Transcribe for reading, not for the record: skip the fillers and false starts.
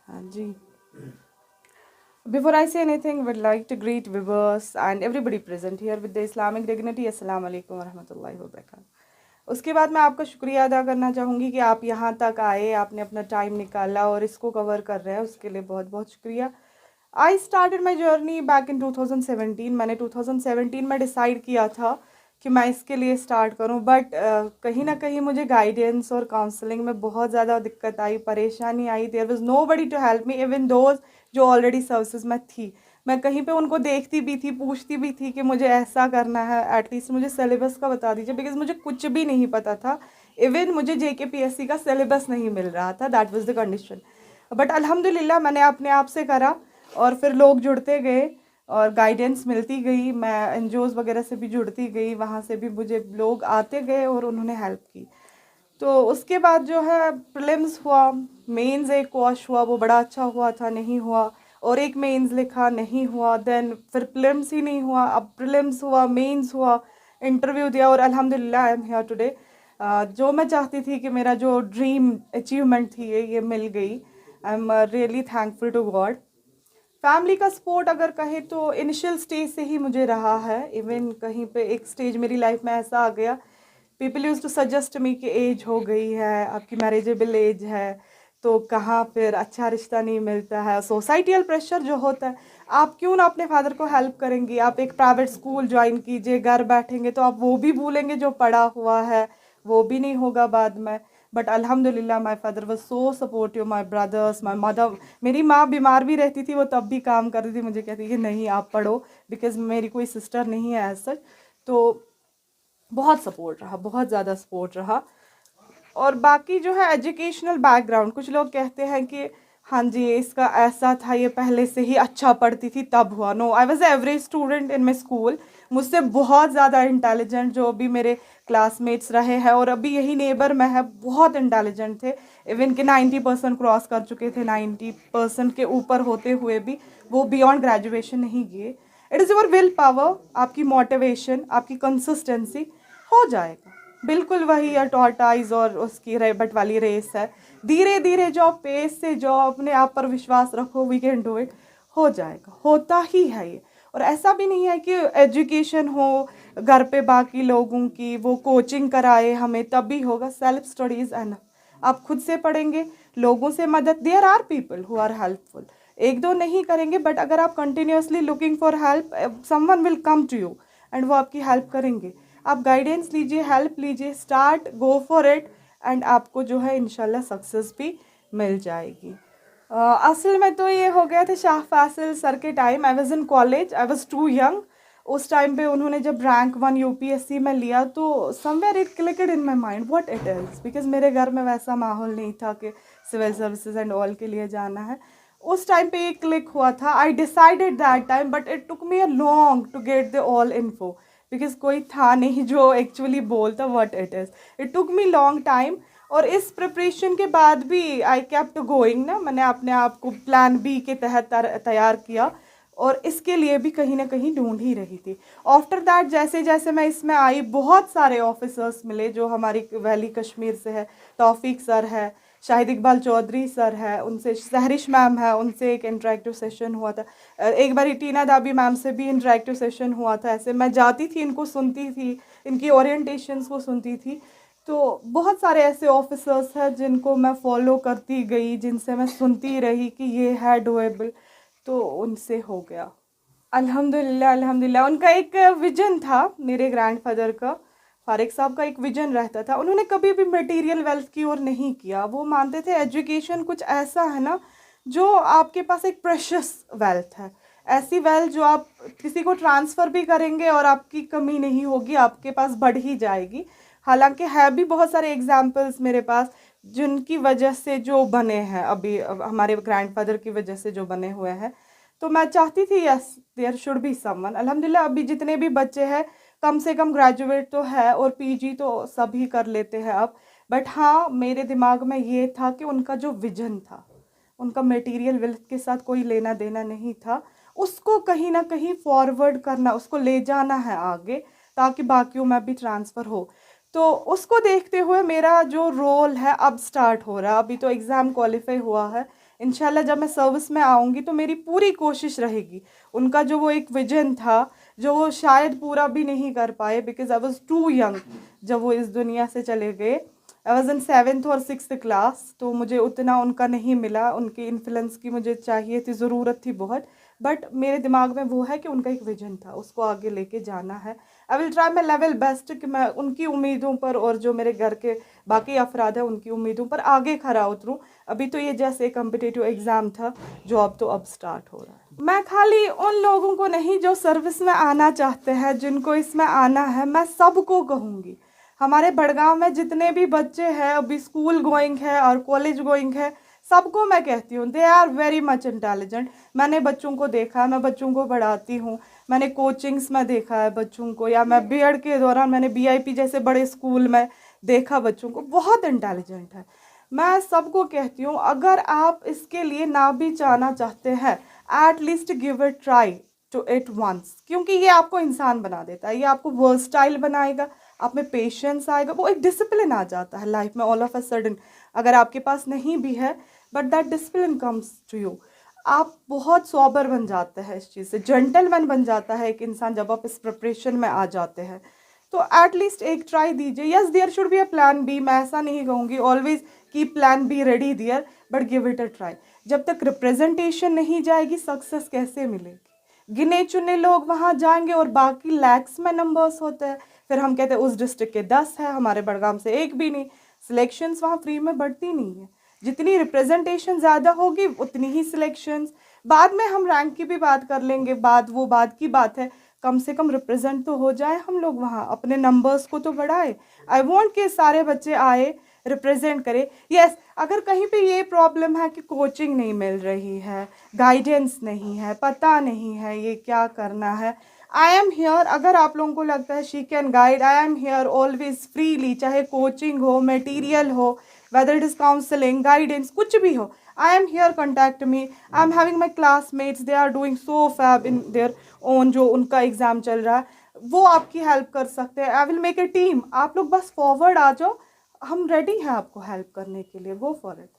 हाँ जी। Before I say anything, would like to greet viewers and everybody present here with the Islamic dignity. Assalamu alaikum warahmatullahi wabarakatuh. उसके बाद मैं आपका शुक्रिया अदा करना चाहूँगी कि आप यहाँ तक आए, आपने अपना टाइम निकाला और इसको कवर कर रहे हैं, उसके लिए बहुत बहुत शुक्रिया। I started my journey back in 2017। मैंने 2017 में डिसाइड किया था कि मैं इसके लिए स्टार्ट करूं, बट कहीं ना कहीं मुझे गाइडेंस और काउंसलिंग में बहुत ज़्यादा दिक्कत आई, परेशानी आई। There was nobody to help me, even those जो ऑलरेडी सर्विसेज में थी। मैं कहीं पे उनको देखती भी थी, पूछती भी थी कि मुझे ऐसा करना है, एटलीस्ट मुझे सिलेबस का बता दीजिए, बिकॉज मुझे कुछ भी नहीं पता था। इवन मुझे JKPSC का सिलेबस नहीं मिल रहा था, that was the condition. But अल्हम्दुलिल्लाह मैंने अपने आप से करा और फिर लोग जुड़ते गए और गाइडेंस मिलती गई। मैं एनजीओज़ वगैरह से भी जुड़ती गई, वहाँ से भी मुझे लोग आते गए और उन्होंने हेल्प की। तो उसके बाद जो है प्रीलिम्स हुआ, मेंस एक क्वाश हुआ, वो बड़ा अच्छा हुआ था, नहीं हुआ। और एक मेंस लिखा, नहीं हुआ। देन फिर प्रीलिम्स ही नहीं हुआ, अब प्रीलिम्स हुआ, मेंस हुआ, इंटरव्यू दिया और अल्हम्दुलिल्लाह आई एम हियर टुडे। जो मैं चाहती थी कि मेरा जो ड्रीम अचीवमेंट थी ये मिल गई। I am really thankful to God. Family का सपोर्ट अगर कहें तो इनिशियल स्टेज से ही मुझे रहा है। इवन कहीं पे एक स्टेज मेरी लाइफ में ऐसा आ गया, people use to suggest me कि एज हो गई है, आपकी मैरिजेबल एज है, तो कहाँ फिर अच्छा रिश्ता नहीं मिलता है, सोसाइटियल प्रेशर जो होता है। आप क्यों ना अपने फादर को हेल्प करेंगी, आप एक प्राइवेट स्कूल ज्वाइन कीजिए, घर बैठेंगे तो आप वो भी भूलेंगे जो पढ़ा हुआ है, वो भी नहीं होगा बाद में। बट अल्हम्दुलिल्लाह my father was so supportive, my brothers, my mother. मेरी माँ बीमार भी रहती थी, वो तब भी काम करती थी, मुझे कहती कि नहीं आप पढ़ो, बिकॉज मेरी कोई सिस्टर नहीं है एज सच। तो बहुत सपोर्ट रहा, बहुत ज़्यादा सपोर्ट रहा। और बाकी जो है एजुकेशनल बैकग्राउंड, कुछ लोग कहते हैं कि हाँ जी इसका ऐसा था, ये पहले से ही अच्छा पढ़ती थी तब हुआ। No, I was average student in my school. मुझसे बहुत ज़्यादा इंटेलिजेंट जो भी मेरे क्लासमेट्स रहे हैं और अभी यही नेबर में है, बहुत इंटेलिजेंट थे। इवन कि 90% क्रॉस कर चुके थे, 90% के ऊपर होते हुए भी वो बियॉन्ड ग्रेजुएशन नहीं गए। It is your will power, आपकी मोटिवेशन, आपकी कंसिस्टेंसी, हो जाएगा। बिल्कुल वही है टॉर्टाइज और उसकी रेबट वाली रेस है। धीरे धीरे जाओ, पेस से जाओ, अपने आप पर विश्वास रखो, वी कैन डू इट, हो जाएगा, होता ही है ये। और ऐसा भी नहीं है कि एजुकेशन हो घर पे बाकी लोगों की, वो कोचिंग कराए हमें तभी होगा। सेल्फ स्टडीज एंड आप खुद से पढ़ेंगे, लोगों से मदद, there are people who are helpful. एक दो नहीं करेंगे, बट अगर आप continuously looking for help, someone will come to you and वो आपकी हेल्प करेंगे। आप गाइडेंस लीजिए, हेल्प लीजिए, start, go for it, and आपको जो है इंशाल्लाह सक्सेस भी मिल जाएगी। असल में तो ये हो गया था शाह फैसल सर के time. I was in college, I was too young. उस टाइम पे उन्होंने जब रैंक 1 UPSC में लिया तो somewhere it clicked in my mind what it is, because मेरे घर में वैसा माहौल नहीं था कि सिविल सर्विसेज एंड ऑल के लिए जाना है। उस टाइम पे ये क्लिक हुआ था। I decided that time, but it took me a long to get the all info, because कोई था नहीं जो एक्चुअली बोलता what it is. It took me long time. और इस प्रिपरेशन के बाद भी आई केप्ट गोइंग ना, मैंने अपने आप को प्लान बी के तहत तैयार किया और इसके लिए भी कहीं ना कहीं ढूंढ ही रही थी। आफ्टर दैट जैसे जैसे मैं इसमें आई, बहुत सारे ऑफिसर्स मिले जो हमारी वैली कश्मीर से है। तौफीक सर है, शाहिद इकबाल चौधरी सर है, उनसे सहरिश मैम है, उनसे एक इंटरेक्टिव सेशन हुआ था। एक बार टीना दाबी मैम से भी इंटरेक्टिव सेशन हुआ था। ऐसे मैं जाती थी, इनको सुनती थी, इनकी ओरिएंटेशंस को सुनती थी। तो बहुत सारे ऐसे ऑफिसर्स हैं जिनको मैं फॉलो करती गई, जिनसे मैं सुनती रही कि ये है डुएबल, तो उनसे हो गया। अल्हम्दुलिल्लाह, अल्हम्दुलिल्लाह। उनका एक विजन था, मेरे ग्रैंडफादर का, फारिक साहब का एक विजन रहता था। उन्होंने कभी भी मटेरियल वेल्थ की ओर नहीं किया। वो मानते थे एजुकेशन कुछ ऐसा है ना जो आपके पास एक प्रेशियस वेल्थ है, ऐसी वेल्थ जो आप किसी को ट्रांसफ़र भी करेंगे और आपकी कमी नहीं होगी, आपके पास बढ़ ही जाएगी। हालांकि है भी बहुत सारे एग्जाम्पल्स मेरे पास जिनकी वजह से जो बने हैं, अभी हमारे ग्रैंडफादर की वजह से जो बने हुए हैं। तो मैं चाहती थी yes there should be someone. अल्हम्दुलिल्लाह अभी जितने भी बच्चे हैं कम से कम ग्रेजुएट तो है और PG तो सभी कर लेते हैं अब। बट हाँ, मेरे दिमाग में ये था कि उनका जो विजन था, उनका मटेरियल वेल्थ के साथ कोई लेना देना नहीं था, उसको कहीं ना कहीं फॉरवर्ड करना, उसको ले जाना है आगे ताकि बाकियों में भी ट्रांसफ़र हो। तो उसको देखते हुए मेरा जो रोल है अब स्टार्ट हो रहा है। अभी तो एग्ज़ाम क्वालिफाई हुआ है, इंशाल्लाह जब मैं सर्विस में आऊँगी तो मेरी पूरी कोशिश रहेगी, उनका जो वो एक विजन था जो वो शायद पूरा भी नहीं कर पाए, because I was too young जब वो इस दुनिया से चले गए। आई वॉज इन 7th और 6th क्लास, तो मुझे उतना उनका नहीं मिला, उनकी इन्फ्लुएंस की मुझे चाहिए थी, ज़रूरत थी बहुत। बट मेरे दिमाग में वो है कि उनका एक विजन था, उसको आगे लेके जाना है। I will try my level best कि मैं उनकी उम्मीदों पर और जो मेरे घर के बाकी अफराद हैं उनकी उम्मीदों पर आगे खरा उतरूँ। अभी तो ये जैसे कम्पिटिटिव एग्ज़ाम था, जॉब तो अब स्टार्ट हो रहा है। मैं खाली उन लोगों को नहीं जो सर्विस में आना चाहते हैं, जिनको इसमें आना है, मैं सबको कहूँगी। हमारे बड़गांव में जितने भी बच्चे हैं अभी स्कूल गोइंग है और कॉलेज गोइंग है, सबको मैं कहती हूँ they are very much intelligent. मैंने बच्चों को देखा है, मैं बच्चों को पढ़ाती हूँ, मैंने कोचिंग्स में देखा है बच्चों को, या मैं बीएड के दौरान मैंने बीआईपी जैसे बड़े स्कूल में देखा बच्चों को, बहुत इंटेलिजेंट है। मैं सबको कहती हूँ अगर आप इसके लिए ना भी जाना चाहते हैं, at least give it try to it once, क्योंकि ये आपको इंसान बना देता है, ये आपको वर्सटाइल बनाएगा, आप में पेशेंस आएगा, वो एक डिसिप्लिन आ जाता है लाइफ में ऑल ऑफ अ सडन। अगर आपके पास नहीं भी है but that discipline comes to you, आप बहुत सोबर बन जाते हैं, इस चीज़ से जेंटलमैन बन जाता है एक इंसान जब आप इस प्रिपरेशन में आ जाते हैं। तो एटलीस्ट एक ट्राई दीजिए। Yes there should be a plan B, मैं ऐसा नहीं कहूँगी always keep plan B ready there, but give it a try. जब तक रिप्रेजेंटेशन नहीं जाएगी सक्सेस कैसे मिलेगी? गिने चुने लोग वहाँ जाएंगे और बाकी लैक्स में नंबर्स होते हैं, फिर हम कहते हैं उस डिस्ट्रिक्ट के 10 है, हमारे बड़गाम से एक भी नहीं। सिलेक्शंस वहाँ फ्री में बढ़ती नहीं है, जितनी रिप्रेजेंटेशन ज़्यादा होगी उतनी ही सिलेक्शंस। बाद में हम रैंक की भी बात कर लेंगे, बाद की बात है, कम से कम रिप्रेजेंट तो हो जाए हम लोग वहाँ, अपने नंबर्स को तो बढ़ाए। आई वॉन्ट कि सारे बच्चे आए रिप्रेजेंट करे। यस अगर कहीं पे ये प्रॉब्लम है कि कोचिंग नहीं मिल रही है, गाइडेंस नहीं है, पता नहीं है ये क्या करना है, आई एम हियर। अगर आप लोगों को लगता है she can guide, I am here always freely, चाहे कोचिंग हो, मटेरियल हो, whether it is counseling, guidance, कुछ भी हो, I am here, contact me. I am having my classmates, they are doing so fab in their own, जो उनका exam चल रहा है वो आपकी हेल्प कर सकते हैं। I will make a team, आप लोग बस फॉरवर्ड आ जाओ, हम रेडी हैं आपको हेल्प करने के लिए, गो फॉर इट।